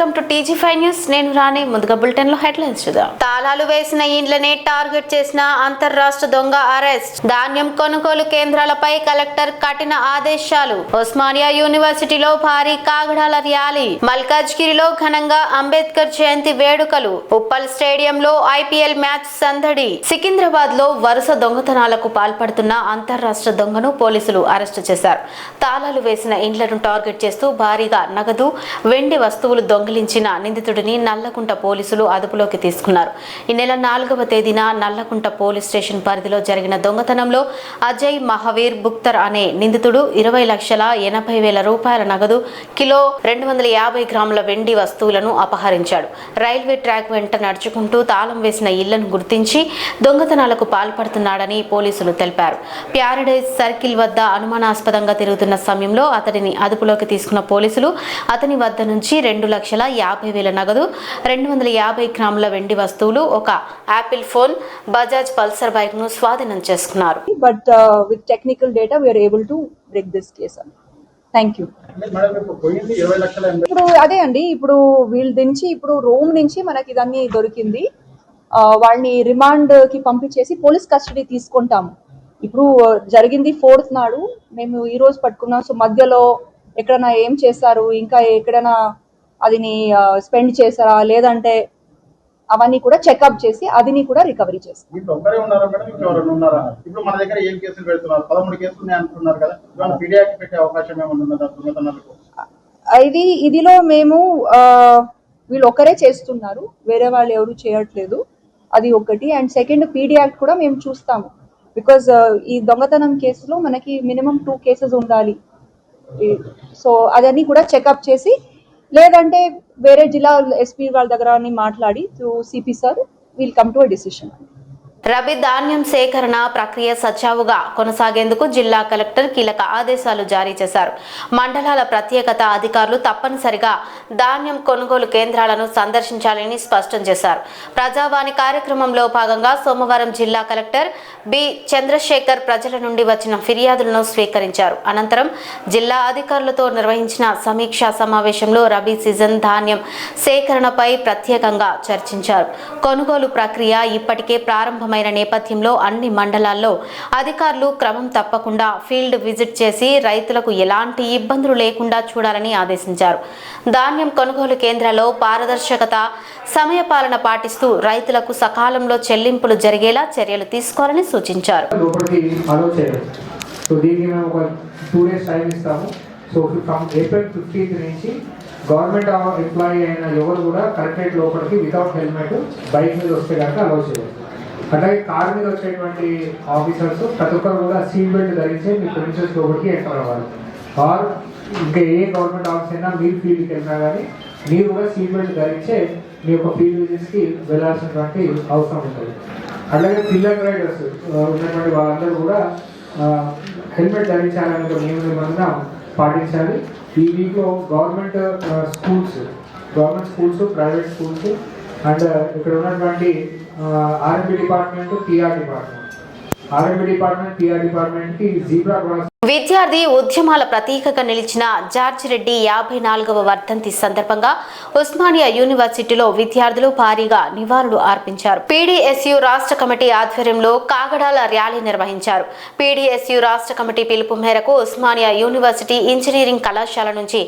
Welcome to TG5 news. నేను రాణి. ముందుగా bulletin లో హెడ్లైన్స్ చూద్దాం. తాళాలు వేసిన ఇండ్లనే టార్గెట్ చేసిన అంతర్రాష్ట్ర దొంగ అరెస్ట్. ధాన్యం కొనుగోలు కేంద్రాలపై కలెక్టర్ కఠిన ఆదేశాలు. ఉస్మానియా యూనివర్సిటీలో భారీ కాగడాల ర్యాలీ. మల్కాజ్గిరిలో ఘనంగా అంబేద్కర్ జయంతి వేడుకలు. ఉప్పల్ స్టేడియంలో IPL మ్యాచ్ సందడి. సికింద్రాబాద్ లో వరుస దొంగతనాలకు పాల్పడుతున్న అంతర్రాష్ట్ర దొంగను పోలీసులు అరెస్టు చేశారు. తాళాలు వేసిన ఇండ్లను టార్గెట్ చేస్తూ భారీగా నగదు, వెండి వస్తువులు దొంగిలించిన నిందితుడిని నల్లకుంట పోలీసులు అదుపులోకి తీసుకున్నారు. ఈ నెల 4వ తేదీన నల్లకుంట పోలీస్ స్టేషన్ పరిధిలో జరిగిన దొంగతనంలో అజయ్ మహావీర్ బుక్తర్ అనే నిందితుడు 20,80,000 రూపాయల నగదు, కిలో 250 గ్రాముల వెండి వస్తువులను అపహరించాడు. రైల్వే ట్రాక్ వెంట నడుచుకుంటూ తాళం వేసిన ఇళ్లను గుర్తించి దొంగతనాలకు పాల్పడుతున్నాడని పోలీసులు తెలిపారు. ప్యారడైజ్ సర్కిల్ వద్ద అనుమానాస్పదంగా తిరుగుతున్న సమయంలో అతడిని అదుపులోకి తీసుకున్న పోలీసులు అతని వద్ద నుంచి 2,50,000 నగదు, 250 గ్రాముల వెండి వస్తువులు, ఒక Apple phone, Bajaj Pulsar bike ను స్వాధీనం చేసుకున్నారు. But with technical data we are able to break this case up. Thank you. ఇప్పుడు అదే అండి, ఇప్పుడు వీళ్ళ నుంచి ఇప్పుడు రోమ్ నుంచి మనకి ఇదన్నీ దొరికింది. వాళ్ళని రిమాండ్ కి పంపించేసి పోలీస్ కస్టడీ తీసుకుంటాము. ఇప్పుడు జరిగింది 4th నాడు, మేము ఈ రోజు పట్టుకున్నాం. సో మధ్యలో ఎక్కడైనా ఏం చేశారు, ఇంకా ఎక్కడైనా అదిని స్పెండ్ చేశారా లేదంటే అవన్నీ కూడా చెకప్ చేసి అదిని కూడా రికవరీ చేస్తాం. ఇదిలో మేము వీళ్ళు ఒకరే చేస్తున్నారు, వేరే వాళ్ళు ఎవరు చేయట్లేదు. అది ఒకటి. అండ్ సెకండ్, పీడీ యాక్ట్ కూడా మేము చూస్తాము. బికాజ్ ఈ దొంగతనం కేసులో మనకి మినిమం 2 కేసెస్ ఉండాలి. సో అదన్నీ కూడా చెకప్ చేసి, లేదంటే వేరే జిల్లా SP వాళ్ళ దగ్గర మాట్లాడి through CP sir will come to a decision. Rabi ధాన్యం సేకరణ ప్రక్రియ సజావుగా కొనసాగేందుకు జిల్లా కలెక్టర్ కీలక ఆదేశాలు జారీ చేశారు. మండలాల ప్రత్యేకత అధికారులు తప్పనిసరిగా ధాన్యం కొనుగోలు కేంద్రాలను సందర్శించాలని స్పష్టం చేశారు. ప్రజావాణి కార్యక్రమంలో భాగంగా సోమవారం జిల్లా కలెక్టర్ B. చంద్రశేఖర్ ప్రజల నుండి వచ్చిన ఫిర్యాదులను స్వీకరించారు. అనంతరం జిల్లా అధికారులతో నిర్వహించిన సమీక్షా సమావేశంలో రబీ సీజన్ ధాన్యం సేకరణపై ప్రత్యేకంగా చర్చించారు. కొనుగోలు ప్రక్రియ ఇప్పటికే ప్రారంభమైన నేపథ్యంలో అన్ని మండలాల్లో అధికారులు క్రమం తప్పకుండా ఫీల్డ్ విజిట్ చేసి రైతులకు ఎలాంటి ఇబ్బందులు లేకుండా చూడాలని ఆదేశించారు. ధాన్యం కొనుగోలు కేంద్రాల్లో పారదర్శకత, సమయపాలన పాటిస్తూ రైతులకు సకాలంలో చెల్లింపులు జరిగేలా చర్యలు తీసుకోవాలని సూచించారు. గవర్నమెంట్ ఎంప్లాయీ అయిన ఎవరు కూడా కలెక్టరేట్ లోపలికి వితౌట్ హెల్మెట్ బైక్ మీద వస్తే కనుక అలౌ చేయాలి. అలాగే కార్ మీద వచ్చేటువంటి ఆఫీసర్స్ ప్రతి ఒక్కరు కూడా సీట్ బెల్ట్ ధరించి మీ ప్రిన్సెస్ లోపలికి ఎంటర్ అవ్వాలి. ఆర్ ఇంకా ఏ గవర్నమెంట్ ఆఫీస్ అయినా మీరు ఫీల్డ్కి వెళ్ళినా కానీ మీరు కూడా సీట్ బెల్ట్ ధరించే మీ యొక్క ఫీల్డ్ విజిట్స్కి వెళ్ళాల్సినటువంటి అవసరం ఉంటుంది. అలాగే పిల్లర్ రైడర్స్ ఉన్నటువంటి వాళ్ళందరూ కూడా హెల్మెట్ ధరించాలనే ఒక నిబంధన పాటించాలి. ఈ వీక్లో government schools, private schools and ఇక్కడ ఉన్నటువంటి R&B డిపార్ట్మెంట్, PR డిపార్ట్మెంట్కి జీబ్రా క్రాస్. విద్యార్థి ఉద్యమాల ప్రతీకగా నిలిచిన జార్జ్ రెడ్డి 54వ వర్ధంతి సందర్భంగా ఉస్మానియా యూనివర్సిటీలో విద్యార్థులు భారీగా నివాళులు అర్పించారు. PDSU రాష్ట్ర కమిటీ ఆధ్వర్యంలో కాగడాల ర్యాలీ నిర్వహించారు. PDSU రాష్ట్ర కమిటీ పిలుపు మేరకు ఉస్మానియా యూనివర్సిటీ ఇంజనీరింగ్ కళాశాల నుంచి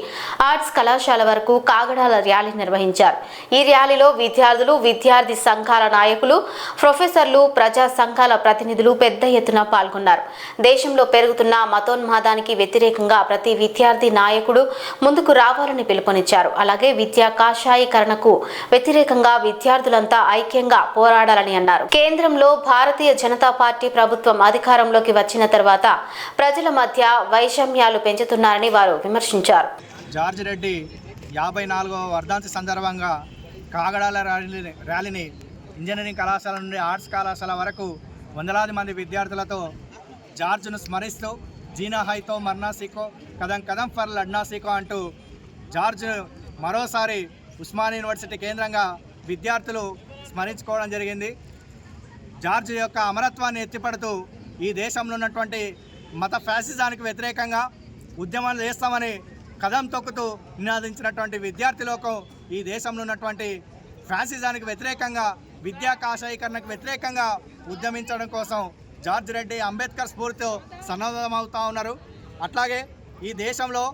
ఆర్ట్స్ కళాశాల వరకు కాగడాల ర్యాలీ నిర్వహించారు. ఈ ర్యాలీలో విద్యార్థులు, విద్యార్థి సంఘాల నాయకులు, ప్రొఫెసర్లు, ప్రజా సంఘాల ప్రతినిధులు పెద్ద ఎత్తున పాల్గొన్నారు. దేశంలో పెరుగుతున్న మతోన్మాదానికి వ్యతిరేకంగా ప్రతి విద్యార్థి నాయకుడు ముందుకు రావాలని పిలుపునిచ్చారు. అలాగే విద్యా కాషాయీకరణకు వ్యతిరేకంగా విద్యార్థులంతా ఐక్యంగా పోరాడాలని అన్నారు. కేంద్రంలో భారతీయ జనతా పార్టీ ప్రభుత్వం అధికారంలోకి వచ్చిన తర్వాత ప్రజల మధ్య వైషమ్యాలు పెంచుతున్నారని వారు విమర్శించారు. జార్జ్ రెడ్డి 54వ వర్ధంతి సందర్భంగా కాగడాల ర్యాలీని ఇంజనీరింగ్ కళాశాల నుండి ఆర్ట్స్ కళాశాల వరకు వందలాది మంది విద్యార్థులతో జార్జ్ను స్మరిస్తూ జీనా హైతో మర్నా సీకో, కదం కదం ఫర్ లడ్నా సీకో అంటూ జార్జ్ మరోసారి ఉస్మానియా యూనివర్సిటీ కేంద్రంగా విద్యార్థులు స్మరించుకోవడం జరిగింది. జార్జ్ యొక్క అమరత్వాన్ని ఎత్తిపడుతూ ఈ దేశంలో ఉన్నటువంటి మత ఫ్యాసిజానికి వ్యతిరేకంగా ఉద్యమాలు చేస్తామని కదం తొక్కుతూ నినాదించినటువంటి విద్యార్థి లోకం ఈ దేశంలో ఉన్నటువంటి ఫ్యాసిజానికి వ్యతిరేకంగా విద్యా కాషాయీకరణకు వ్యతిరేకంగా ఉద్యమించడం కోసం జార్జ్ రెడ్డి అంబేద్కర్ స్ఫూర్తితో సన్నద్ధమవుతూ ఉన్నారు. అట్లాగే ఈ దేశంలో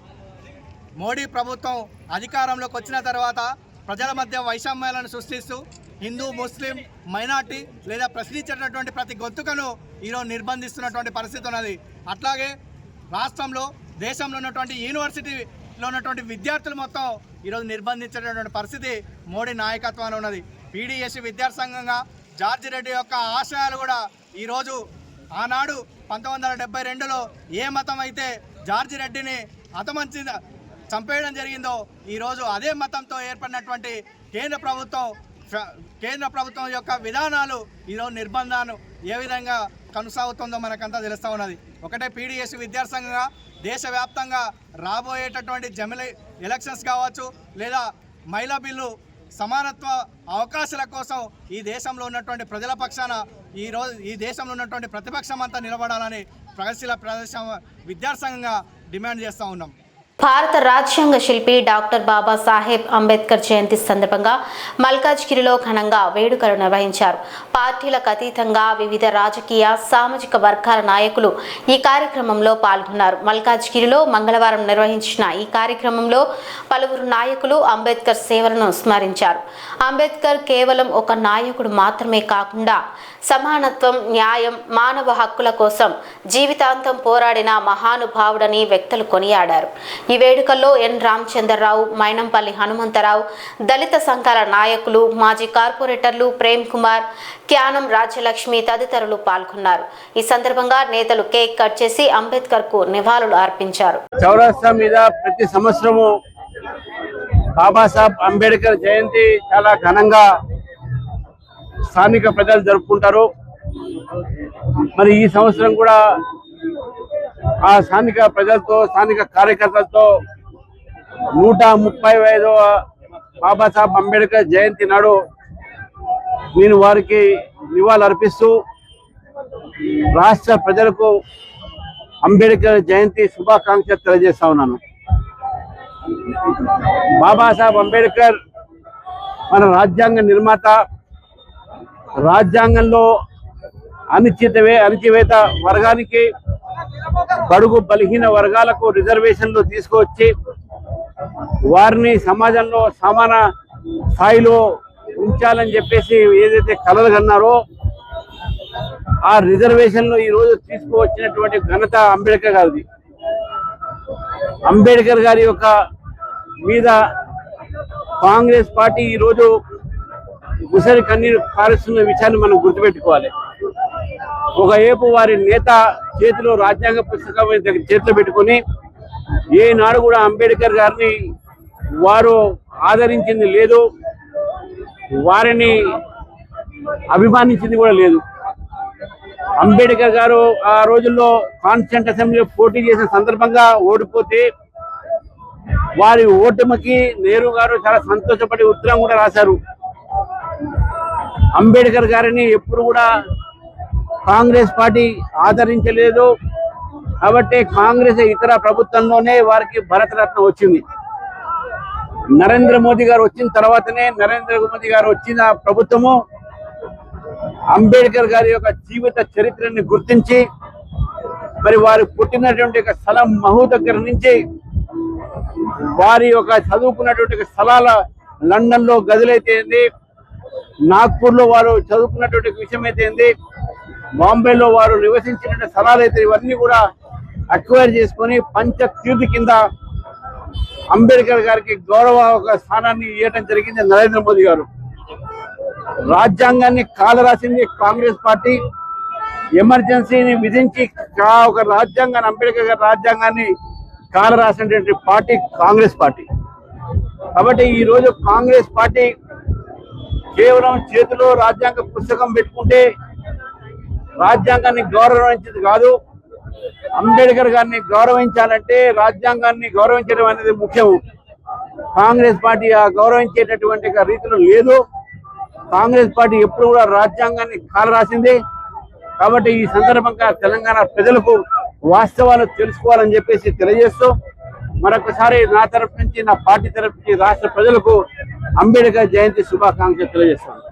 మోడీ ప్రభుత్వం అధికారంలోకి వచ్చిన తర్వాత ప్రజల మధ్య వైషమ్యాలను సృష్టిస్తూ హిందూ, ముస్లిం, మైనార్టీ లేదా ప్రశ్నించేటటువంటి ప్రతి గొంతుకను ఈరోజు నిర్బంధిస్తున్నటువంటి పరిస్థితి ఉన్నది. అట్లాగే రాష్ట్రంలో, దేశంలో ఉన్నటువంటి యూనివర్సిటీలో ఉన్నటువంటి విద్యార్థులు మొత్తం ఈరోజు నిర్బంధించేటటువంటి పరిస్థితి మోడీ నాయకత్వంలో ఉన్నది. పీడీఎస్సీ విద్యార్థి సంఘంగా జార్జ్ రెడ్డి యొక్క ఆశయాలు కూడా ఈరోజు ఆనాడు 1972లో ఏ మతం అయితే జార్జ్ రెడ్డిని చంపేయడం జరిగిందో ఈరోజు అదే మతంతో ఏర్పడినటువంటి కేంద్ర ప్రభుత్వం యొక్క విధానాలు ఈరోజు నిర్బంధాలు ఏ విధంగా కొనసాగుతుందో మనకంతా తెలుస్తూ ఉన్నది. ఒకటే పీడీఎస్సీ విద్యార్థి సంఘంగా దేశవ్యాప్తంగా రాబోయేటటువంటి జమిలీ ఎలక్షన్స్ కావచ్చు లేదా మహిళా బిల్లు సమానత్వ అవకాశాల కోసం ఈ దేశంలో ఉన్నటువంటి ప్రజల పక్షాన ఈ దేశంలో ఉన్నటువంటి ప్రతిపక్షం అంతా నిలబడాలని ప్రగతిశీల ప్రదేశ విద్యార్థి సంఘంగా డిమాండ్ చేస్తూ ఉన్నాం. భారత రాజ్యాంగ శిల్పి డాక్టర్ బాబాసాహెబ్ అంబేద్కర్ జయంతి సందర్భంగా మల్కాజ్గిరిలో ఘనంగా వేడుకలు నిర్వహించారు. పార్టీలకు అతీతంగా వివిధ రాజకీయ, సామాజిక వర్గాల నాయకులు ఈ కార్యక్రమంలో పాల్గొన్నారు. మల్కాజ్గిరిలో మంగళవారం నిర్వహించిన ఈ కార్యక్రమంలో పలువురు నాయకులు అంబేద్కర్ సేవలను స్మరించారు. అంబేద్కర్ కేవలం ఒక నాయకుడు మాత్రమే కాకుండా సమానత్వం, న్యాయం, మానవ హక్కుల కోసం జీవితాంతం పోరాడిన మహానుభావుడని వ్యక్తులు కొనియాడారు. ఈ వేడుకల్లో ఎన్ రామచంద్రరావు, మైనంపల్లి హనుమంతరావు, దళిత సంఘాల నాయకులు, మాజీ కార్పొరేటర్లు ప్రేమ్ కుమార్, క్యానం రాజ్యలక్ష్మి తదితరులు పాల్గొన్నారు. ఈ సందర్భంగా నేతలు కేక్ కట్ చేసి అంబేద్కర్ కు నివాళులు అర్పించారు. చౌరస్తా మీద ప్రతి సంవత్సరము బాబాసాహెబ్ అంబేద్కర్ జయంతి చాలా ఘనంగా స్థానిక ప్రజలు జరుపుకుంటారు. మరి ఈ సంవత్సరం కూడా ఆ స్థానిక ప్రజలతో, స్థానిక కార్యకర్తలతో 135వ బాబాసాహెబ్ అంబేద్కర్ జయంతి నాడు నేను వారికి నివాళులు అర్పిస్తూ రాష్ట్ర ప్రజలకు అంబేద్కర్ జయంతి శుభాకాంక్షలు తెలియజేస్తా ఉన్నాను. బాబాసాహెబ్ అంబేద్కర్ మన రాజ్యాంగ నిర్మాత. రాజ్యాంగంలో అణచివేత వర్గానికి, బడుగు బలహీన వర్గాలకు రిజర్వేషన్లు తీసుకువచ్చి వారిని సమాజంలో సమాన స్థాయిలో ఉంచాలని చెప్పేసి ఏదైతే కలలు కన్నారో ఆ రిజర్వేషన్లు ఈరోజు తీసుకువచ్చినటువంటి ఘనత అంబేద్కర్ గారిది. అంబేద్కర్ గారి యొక్క మీద కాంగ్రెస్ పార్టీ ఈరోజు ఉసరి కన్నీరు కారుస్తున్న విషయాన్ని మనం గుర్తుపెట్టుకోవాలి. ఒకవైపు వారి నేత చేతిలో రాజ్యాంగ పుస్తకం చేతిలో పెట్టుకొని ఏనాడు కూడా అంబేద్కర్ గారిని వారు ఆదరించింది లేదు, వారిని అభిమానించింది కూడా లేదు. అంబేద్కర్ గారు ఆ రోజుల్లో కాన్స్టిట్యూంట్ అసెంబ్లీలో పోటీ చేసిన సందర్భంగా ఓడిపోతే వారి ఓటమికి నెహ్రూ గారు చాలా సంతోషపడి ఉత్తరం కూడా రాశారు. అంబేద్కర్ గారిని ఎప్పుడు కూడా కాంగ్రెస్ పార్టీ ఆదరించలేదు కాబట్టి కాంగ్రెస్ ఇతర ప్రభుత్వంలోనే వారికి భారతరత్న వచ్చింది. నరేంద్ర మోదీ గారు వచ్చిన తర్వాతనే వచ్చిన ప్రభుత్వము అంబేద్కర్ గారి యొక్క జీవిత చరిత్రని గుర్తించి మరి వారు పుట్టినటువంటి స్థలం మహూ దగ్గర నుంచి వారి యొక్క చదువుకున్నటువంటి స్థలాల లండన్ లో గదులైతే నాగ్పూర్ లో వారు చదువుకున్నటువంటి విషయం అయితే బాంబేలో వారు నివసించిన స్థలాలు అయితే ఇవన్నీ కూడా అక్వైర్ చేసుకొని పంచతీర్థి కింద అంబేద్కర్ గారికి గౌరవ ఒక స్థానాన్ని ఇవ్వడం జరిగింది నరేంద్ర మోదీ గారు. రాజ్యాంగాన్ని కాలరాసింది కాంగ్రెస్ పార్టీ. ఎమర్జెన్సీని విధించి ఒక రాజ్యాంగాన్ని, అంబేద్కర్ గారి రాజ్యాంగాన్ని కాలరాసినటువంటి పార్టీ కాంగ్రెస్ పార్టీ. కాబట్టి ఈ రోజు కాంగ్రెస్ పార్టీ కేవలం చేతిలో రాజ్యాంగ పుస్తకం పెట్టుకుంటే రాజ్యాంగాన్ని గౌరవించేది కాదు. అంబేద్కర్ గారిని గౌరవించాలంటే రాజ్యాంగాన్ని గౌరవించడం అనేది ముఖ్యం. కాంగ్రెస్ పార్టీ ఆ గౌరవించేటటువంటి రీతిలో లేదు. కాంగ్రెస్ పార్టీ ఎప్పుడు కూడా రాజ్యాంగాన్ని కాలరాసింది. కాబట్టి ఈ సందర్భంగా తెలంగాణ ప్రజలకు వాస్తవాలు తెలుసుకోవాలని చెప్పేసి తెలియజేస్తూ మరొకసారి నా తరఫు నుంచి, నా పార్టీ తరఫు నుంచి రాష్ట్ర ప్రజలకు అంబేద్కర్ జయంతి శుభాకాంక్షలు తెలియజేస్తాను.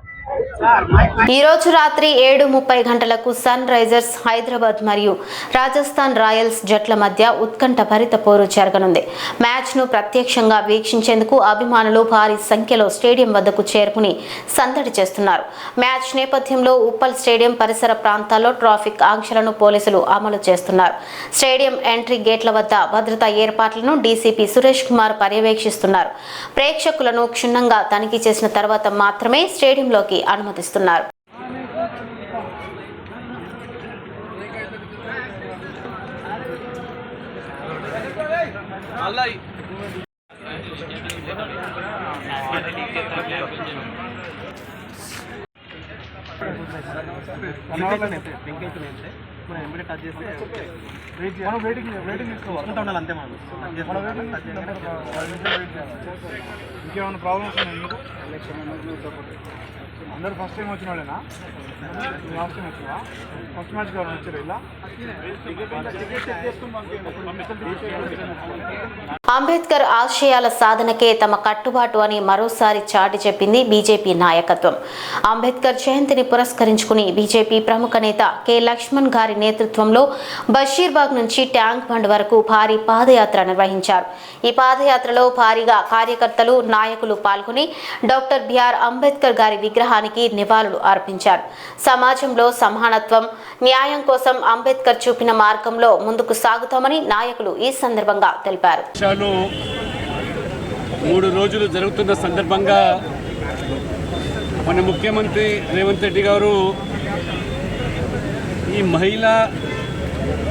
ఈ రోజు రాత్రి 7:30 గంటలకు సన్ రైజర్స్ హైదరాబాద్ మరియు రాజస్థాన్ రాయల్స్ జట్ల మధ్య ఉత్కంఠభరిత పోరు జరగనుంది. మ్యాచ్ ను ప్రత్యక్షంగా వీక్షించేందుకు అభిమానులు భారీ సంఖ్యలో స్టేడియం వద్దకు చేరుకుని సందడి చేస్తున్నారు. మ్యాచ్ నేపథ్యంలో ఉప్పల్ స్టేడియం పరిసర ప్రాంతాల్లో ట్రాఫిక్ ఆంక్షలను పోలీసులు అమలు చేస్తున్నారు. స్టేడియం ఎంట్రీ గేట్ల వద్ద భద్రతా ఏర్పాట్లను డీసీపీ సురేష్ కుమార్ పర్యవేక్షిస్తున్నారు. ప్రేక్షకులను క్షుణ్ణంగా తనిఖీ చేసిన తర్వాత మాత్రమే స్టేడియంలోకి అనుమతిస్తున్నారు. ఇంకేమైనా ప్రాబ్లమ్స్ ఉన్నాయి? అందరు ఫస్ట్ టైం వచ్చిన వాళ్ళేనా? లాస్ట్ టైం వచ్చినా? ఫస్ట్ మ్యాచ్ కావాలి వచ్చారు ఇలా? అంబేద్కర్ ఆశయాల సాధనకే తమ కట్టుబాటు అని మరోసారి చాటి చెప్పింది బీజేపీ నాయకత్వం. అంబేద్కర్ జయంతిని పురస్కరించుకుని బీజేపీ ప్రముఖ నేత కె లక్ష్మణ్ గారి నేతృత్వంలో బషీర్బాగ్ నుంచి ట్యాంక్ బండ్ వరకు భారీ పాదయాత్ర నిర్వహించారు. ఈ పాదయాత్రలో భారీగా కార్యకర్తలు, నాయకులు పాల్గొని డాక్టర్ బిఆర్ అంబేద్కర్ గారి విగ్రహానికి నివాళులు అర్పించారు. సమాజంలో సమానత్వం, న్యాయం కోసం అంబేద్కర్ చూపిన మార్గంలో ముందుకు సాగుతామని నాయకులు ఈ సందర్భంగా తెలిపారు. 3 రోజులు జరుగుతున్న సందర్భంగా మన ముఖ్యమంత్రి రేవంత్ రెడ్డి గారు ఈ మహిళా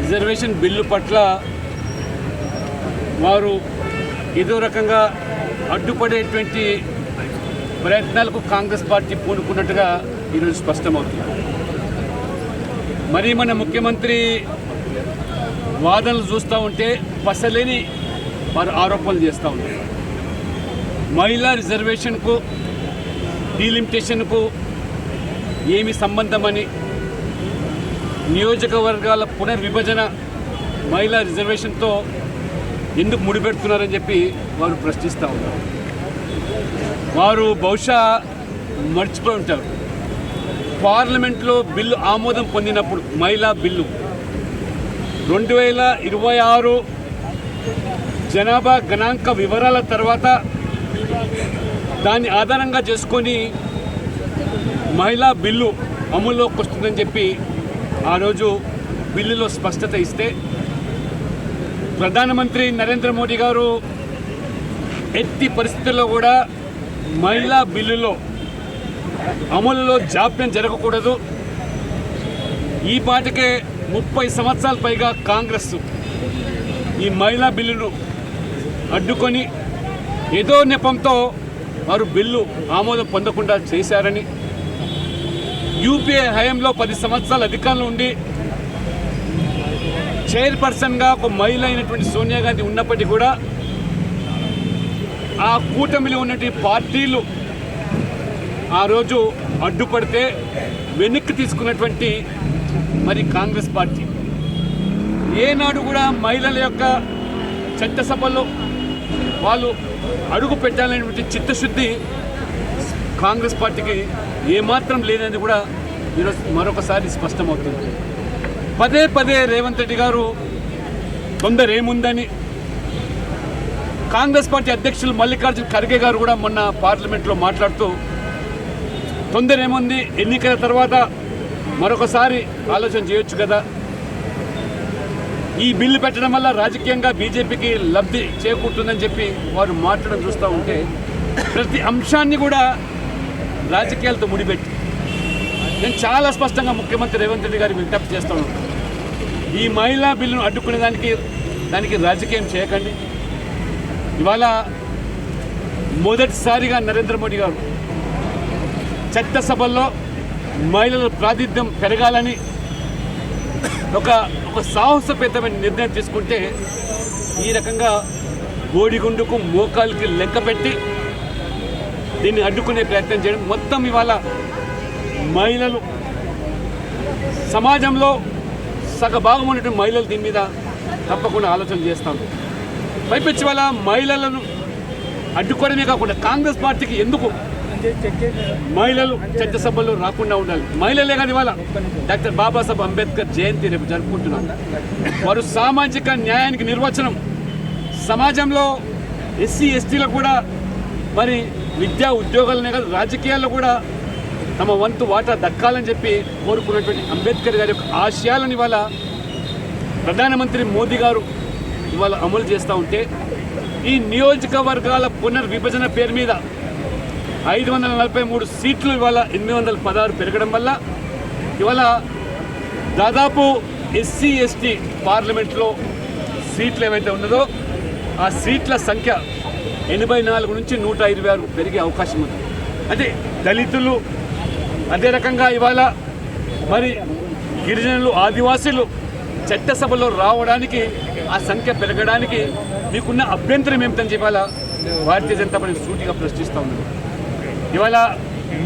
రిజర్వేషన్ బిల్లు పట్ల వారు ఏదో రకంగా అడ్డుపడేటువంటి ప్రయత్నాలకు కాంగ్రెస్ పార్టీ పూనుకున్నట్టుగా ఈరోజు స్పష్టమవుతుంది. మరి మన ముఖ్యమంత్రి వాదనలు చూస్తూ ఉంటే పసలేని వారు ఆరోపణలు చేస్తూ ఉంటారు. మహిళా రిజర్వేషన్కు, డీలిమిటేషన్కు ఏమి సంబంధమని, నియోజకవర్గాల పునర్విభజన మహిళా రిజర్వేషన్తో ఎందుకు ముడిపెడుతున్నారని చెప్పి వారు ప్రశ్నిస్తూ ఉన్నారు. వారు బహుశా మర్చిపోయి ఉంటారు. పార్లమెంట్లో బిల్లు ఆమోదం పొందినప్పుడు మహిళా బిల్లు 2026 జనాభా గణాంక వివరాల తర్వాత దాన్ని ఆధారంగా చేసుకొని మహిళా బిల్లు అమల్లోకి వస్తుందని చెప్పి ఆ రోజు బిల్లులో స్పష్టత ఇస్తే ప్రధానమంత్రి నరేంద్ర మోడీ గారు ఎట్టి పరిస్థితుల్లో కూడా మహిళా బిల్లులో అమలులో జాప్యం జరగకూడదు, ఈ పాటికే 30 సంవత్సరాల పైగా కాంగ్రెస్ ఈ మహిళా బిల్లును అడ్డుకొని ఏదో నెపంతో వారు బిల్లు ఆమోదం పొందకుండా చేశారని, యూపీఏ హయాంలో 10 సంవత్సరాల అధికారంలో ఉండి చైర్పర్సన్గా ఒక మహిళ అయినటువంటి సోనియా గాంధీ ఉన్నప్పటికీ కూడా ఆ కూటమిలో ఉన్నటువంటి పార్టీలు ఆ రోజు అడ్డుపడితే వెనక్కి తీసుకున్నటువంటి మరి కాంగ్రెస్ పార్టీ ఏనాడు కూడా మహిళల యొక్క చట్టసభలో వాళ్ళు అడుగు పెట్టాలనేటువంటి చిత్తశుద్ధి కాంగ్రెస్ పార్టీకి ఏమాత్రం లేదని కూడా ఈరోజు మరొకసారి స్పష్టమవుతుంది. పదే పదే రేవంత్ రెడ్డి గారు తొందరేముందని కాంగ్రెస్ పార్టీ అధ్యక్షులు మల్లికార్జున ఖర్గే గారు కూడా మొన్న పార్లమెంట్లో మాట్లాడుతూ తొందరేముంది, ఎన్నికల తర్వాత మరొకసారి ఆలోచన చేయొచ్చు కదా, ఈ బిల్లు పెట్టడం వల్ల రాజకీయంగా బీజేపీకి లబ్ధి చేకూరుతుందని చెప్పి వారు మాట్లాడడం చూస్తూ ఉంటే ప్రతి అంశాన్ని కూడా రాజకీయాలతో ముడిపెట్టి నేను చాలా స్పష్టంగా ముఖ్యమంత్రి రేవంత్ రెడ్డి గారికి విజ్ఞప్తి చేస్తాను. ఈ మహిళా బిల్లును అడ్డుకునే దానికి రాజకీయం చేయకండి. ఇవాళ మొదటిసారిగా నరేంద్ర మోడీ గారు చట్టసభల్లో మహిళల ప్రాతినిధ్యం పెరగాలని ఒక సాహసపేతమైన నిర్ణయం తీసుకుంటే ఈ రకంగా బోడిగుండుకు మోకాలికి లెక్క పెట్టి దీన్ని అడ్డుకునే ప్రయత్నం చేయడం, మొత్తం ఇవాళ మహిళలు సమాజంలో సగభాగం ఉన్నటువంటి మహిళలు దీని మీద తప్పకుండా ఆలోచన చేస్తాం. పైపెచ్చి వల్ల మహిళలను అడ్డుకోవడమే కాకుండా కాంగ్రెస్ పార్టీకి ఎందుకు మహిళలు చట్టసభల్లో రాకుండా ఉండాలి? మహిళలే కాదు, ఇవాళ డాక్టర్ బాబాసాహెబ్ అంబేద్కర్ జయంతి రేపు జరుపుకుంటున్నాం. వారు సామాజిక న్యాయానికి నిర్వచనం. సమాజంలో ఎస్సీ ఎస్టీలకు కూడా మరి విద్యా ఉద్యోగాలనే కాదు రాజకీయాల్లో కూడా తమ వంతు వాటా దక్కాలని చెప్పి కోరుకున్నటువంటి అంబేద్కర్ గారి యొక్క ఆశయాలను ఇవాళ ప్రధానమంత్రి మోదీ గారు ఇవాళ అమలు చేస్తూ ఉంటే ఈ నియోజకవర్గాల పునర్విభజన పేరు మీద 543 సీట్లు ఇవాళ 816 పెరగడం వల్ల ఇవాళ దాదాపు ఎస్సీ ఎస్టీ పార్లమెంట్లో సీట్లు ఏవైతే ఉన్నదో ఆ సీట్ల సంఖ్య 84 నుంచి 126 పెరిగే అవకాశం ఉంది. అంటే దళితులు, అదే రకంగా ఇవాళ మరి గిరిజనులు, ఆదివాసీలు చట్టసభలో రావడానికి ఆ సంఖ్య పెరగడానికి మీకున్న అభ్యంతరం ఏమిటని చెప్పాల భారతీయ జనతా పార్టీ సూటిగా ప్రశ్నిస్తూ ఉన్నారు. ఇవాళ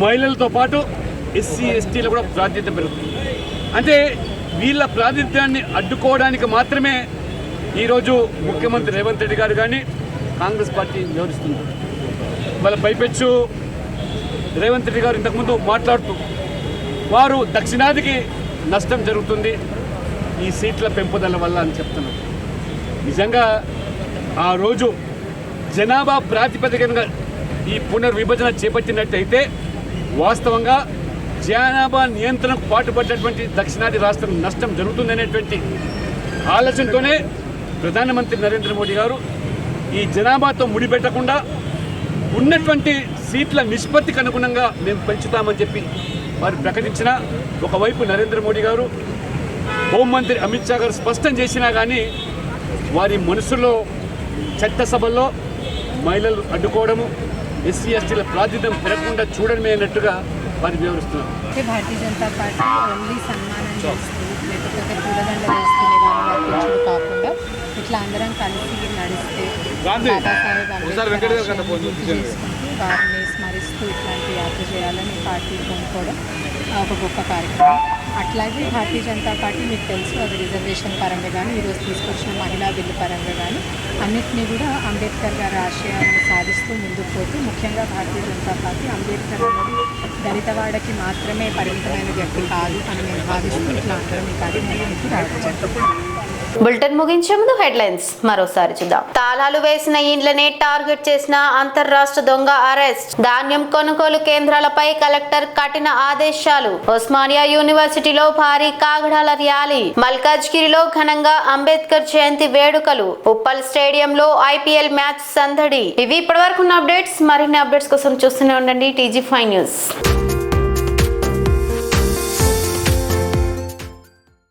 మహిళలతో పాటు ఎస్సీ ఎస్టీలు కూడా ప్రాధాన్యత పెరుగుతుంది. అంటే వీళ్ళ ప్రాతినిధ్యాన్ని అడ్డుకోవడానికి మాత్రమే ఈరోజు ముఖ్యమంత్రి రేవంత్ రెడ్డి గారు కానీ కాంగ్రెస్ పార్టీ వ్యవహరిస్తుంది. వాళ్ళ పైపెచ్చు రేవంత్ రెడ్డి గారు ఇంతకుముందు మాట్లాడుతూ వారు దక్షిణాదికి నష్టం జరుగుతుంది ఈ సీట్ల పెంపుదల వల్ల అని చెప్తున్నారు. నిజంగా ఆ రోజు జనాభా ప్రాతిపదికన ఈ పునర్విభజన చేపట్టినట్టయితే వాస్తవంగా జనాభా నియంత్రణకు పాటుపడ్డటువంటి దక్షిణాది రాష్ట్రం నష్టం జరుగుతుందనేటువంటి ఆలోచనతోనే ప్రధానమంత్రి నరేంద్ర మోడీ గారు ఈ జనాభాతో ముడిపెట్టకుండా ఉన్నటువంటి సీట్ల నిష్పత్తికి అనుగుణంగా మేము పెంచుతామని చెప్పి వారు ప్రకటించిన ఒకవైపు నరేంద్ర మోడీ గారు, హోంమంత్రి అమిత్ షా గారు స్పష్టం చేసినా కానీ వారి మనసులో చట్టసభల్లో మహిళలు అడ్డుకోవడము, ఎస్సీ ఎస్టీల ప్రాతినిధ్యం పెరగకుండా చూడడమే అన్నట్టుగా వారు వివరిస్తున్నారు. భారతీయ జనతా పార్టీ ఓన్లీ సన్మానం చేస్తూ లేకపోతే పూలదండ వేసుకునే వాళ్ళని కాకుండా ఇట్లా అందరం కలిసి నడిస్తే బాబాసాహెబ్ అంబేద్కర్ చేసుకుంటూ వారిని స్మరిస్తూ ఇట్లాంటి యాత్ర చేయాలని పార్టీ కొనుక్కోవడం ఒక గొప్ప కార్యక్రమం. అట్లాగే భారతీయ జనతా పార్టీ మీకు తెలుసు అది రిజర్వేషన్ పరంగా కానీ ఈరోజు తీసుకొచ్చిన మహిళా బిల్లు పరంగా కానీ అన్నిటినీ కూడా అంబేద్కర్ గారి ఆశయాలను సాధిస్తూ ముందుకు పోతూ ముఖ్యంగా భారతీయ జనతా పార్టీ అంబేద్కర్ అనేది దళితవాడకి మాత్రమే పరిమితమైన వ్యక్తి కాదు అని నేను భావిస్తూ ఇట్లా అందరం ఈ కార్యక్రమానికి రావడం జరుగుతుంది. బులెటిన్ ముగించే ముందు హెడ్లైన్స్ మరోసారి చూద్దాం. తాళాలు వేసిన ఇండ్లనే టార్గెట్ చేసిన అంతర్రాష్ట్ర దొంగ అరెస్ట్. ధాన్యం కొనుగోలు కేంద్రాలపై కలెక్టర్ కఠిన ఆదేశాలు. ఉస్మానియా యూనివర్సిటీలో భారీ కాగడాల ర్యాలీ. మల్కాజ్గిరిలో ఘనంగా అంబేద్కర్ జయంతి వేడుకలు. ఉప్పల్ స్టేడియంలో IPL మ్యాచ్ సందడి. ఇవి ఇప్పటివరకు ఉన్న అప్డేట్స్. మరిన్ని అప్డేట్స్ కోసం చూస్తూనే ఉండండి TG5 న్యూస్.